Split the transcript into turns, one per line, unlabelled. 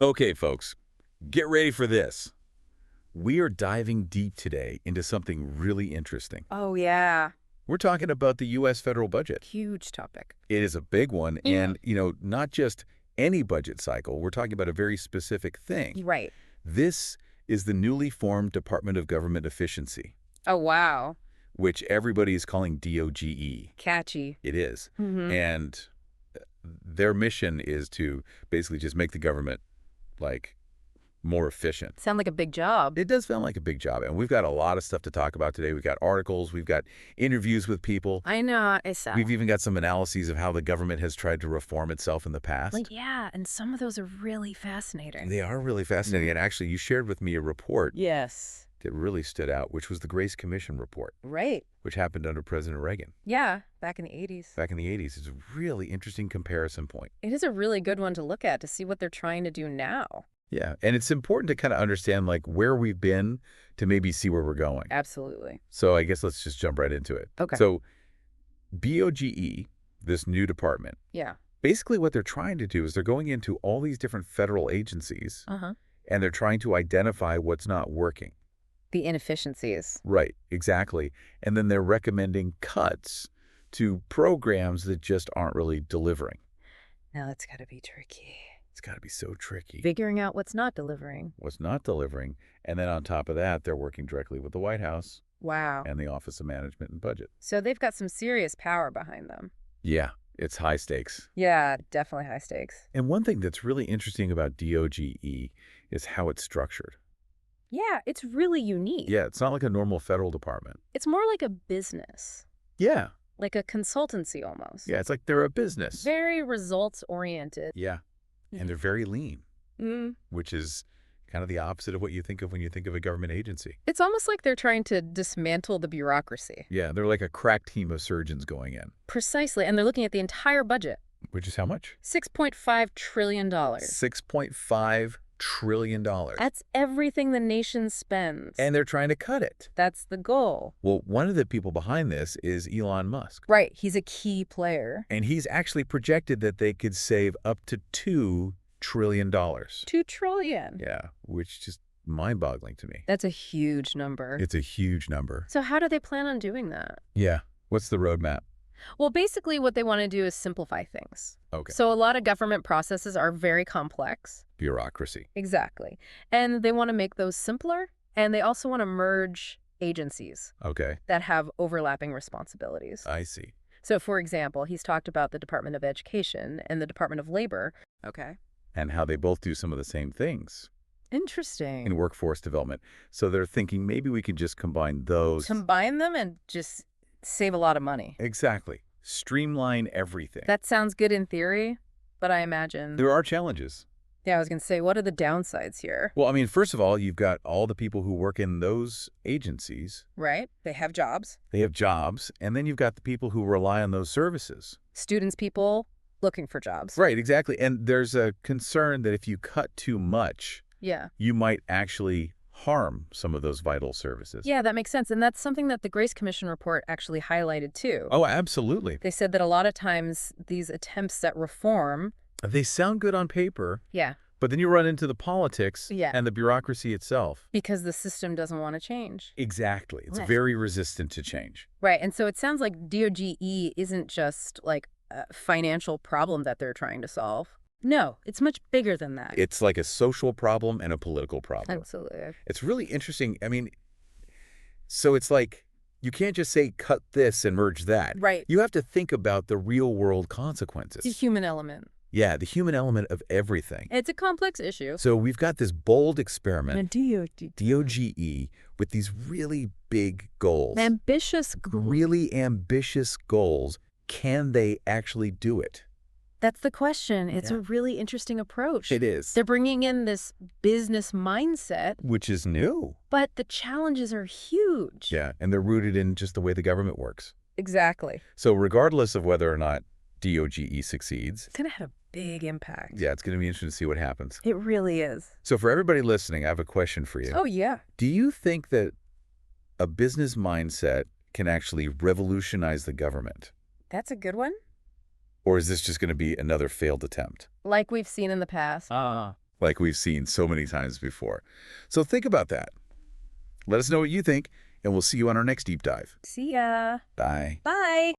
Okay, folks, get ready for this. We are diving deep today into something really interesting.
Oh, yeah.
We're talking about the U.S. federal budget.
Huge topic.
It is a big one,
Mm.
and, not just any budget cycle. We're talking about a very specific thing.
Right.
This is the newly formed Department of Government Efficiency,
Oh, wow.
which everybody is calling DOGE.
Catchy.
It is.
Mm-hmm.
And their mission is to basically just make the government, more efficient.
Sound like a big job.
It does sound like a big job, and we've got a lot of stuff to talk about today. We've got articles, we've got interviews with people.
I know. It's
We've even got some analyses of how the government has tried to reform itself in the past.
yeah, and some of those are really fascinating.
They are really fascinating, and actually you shared with me a report
Yes.
that really stood out, which was the Grace Commission report,
Right.
which happened under President Reagan
Yeah, back in the 80s.
back in the 80s. It's a really interesting comparison point.
It is a really good one to look at to see what they're trying to do now.
Yeah, and it's important to kind of understand where we've been to maybe see where we're going.
Absolutely.
So I guess let's just jump right into it.
Okay.
So BOGE, this new department,
Yeah.
basically what they're trying to do is they're going into all these different federal agencies
Uh-huh.
and they're trying to identify what's not working.
The inefficiencies.
Right, exactly. And then they're recommending cuts to programs that just aren't really delivering.
Now that's got to be tricky.
It's got to be so tricky.
Figuring out what's not delivering.
What's not delivering. And then on top of that, they're working directly with the White House
Wow.
and the Office of Management and Budget.
So they've got some serious power behind them.
Yeah, it's high stakes.
Yeah, definitely high stakes.
And one thing that's really interesting about DOGE is how it's structured.
Yeah, it's really unique.
Yeah, it's not like a normal federal department.
It's more like a business,
Yeah,
like a consultancy almost.
yeah, it's like they're a business.
Very results oriented.
Yeah, and they're very lean,
Mm.
which is kind of the opposite of what you think of when you think of a government agency.
It's almost like they're trying to dismantle the bureaucracy.
Yeah, they're like a crack team of surgeons going in.
Precisely. And they're looking at the entire budget.
Which is how much?
$6.5 trillion.
$6.5 trillion.
That's everything the nation spends.
And they're trying to cut it.
that's the goal.
Well, one of the people behind this is Elon Musk.
Right. He's a key player.
And he's actually projected that they could save up to $2 trillion.
$2 trillion.
Yeah, which just mind-boggling to me.
That's a huge number.
It's a huge number.
So how do they plan on doing that?
Yeah. What's the roadmap?
Well, basically what they want to do is simplify things.
Okay.
So a lot of government processes are very complex.
Bureaucracy.
Exactly. And they want to make those simpler, and they also want to merge agencies
Okay.
that have overlapping responsibilities.
I see.
So, for example, he's talked about the Department of Education and the Department of Labor. Okay.
And how they both do some of the same things
Interesting.
in workforce development. So they're thinking maybe we could just combine those.
Combine them and just save a lot of money.
Exactly. Streamline everything.
That sounds good in theory, but I imagine...
There are challenges.
Yeah, I was going to say, what are the downsides here?
Well, I mean, first of all, you've got all the people who work in those agencies.
Right? They have jobs.
They have jobs. And then you've got the people who rely on those services.
Students, people looking for jobs.
Right, exactly. And there's a concern that if you cut too much,
Yeah.
you might actually harm some of those vital services.
Yeah, that makes sense. And that's something that the Grace Commission report actually highlighted, too.
Oh, absolutely.
They said that a lot of times these attempts at reform...
They sound good on paper,
Yeah.
but then you run into the politics
Yeah.
and the bureaucracy itself.
Because the system doesn't want to change.
Exactly. It's
Right.
very resistant to change.
Right. And so it sounds like DOGE isn't just like a financial problem that they're trying to solve. No, it's much bigger than that.
It's like a social problem and a political problem.
Absolutely.
It's really interesting. I mean, so it's like you can't just say cut this and merge that.
Right.
You have to think about the real world
It's a
consequences.
human element.
Yeah, the human element of everything.
It's a complex issue.
So we've got this bold experiment,
DOGE.
DOGE, with these really big goals.
Ambitious goal.
Really ambitious goals. Can they actually do it?
That's the question. It's
Yeah.
a really interesting approach.
It is.
They're bringing in this business mindset,
Which is new.
but the challenges are huge.
Yeah, and they're rooted in just the way the government works.
Exactly.
So regardless of whether or not DOGE succeeds,
It's going to have a big impact.
yeah, it's going to be interesting to see what happens.
It really is.
So for everybody listening, I have a question for you.
Oh, yeah.
Do you think that a business mindset can actually revolutionize the government?
That's a good one.
Or is this just going to be another failed attempt?
Like we've seen in the past.
like we've seen so many times before. So think about that. Let us know what you think, and we'll see you on our next deep dive.
See ya.
Bye.
Bye.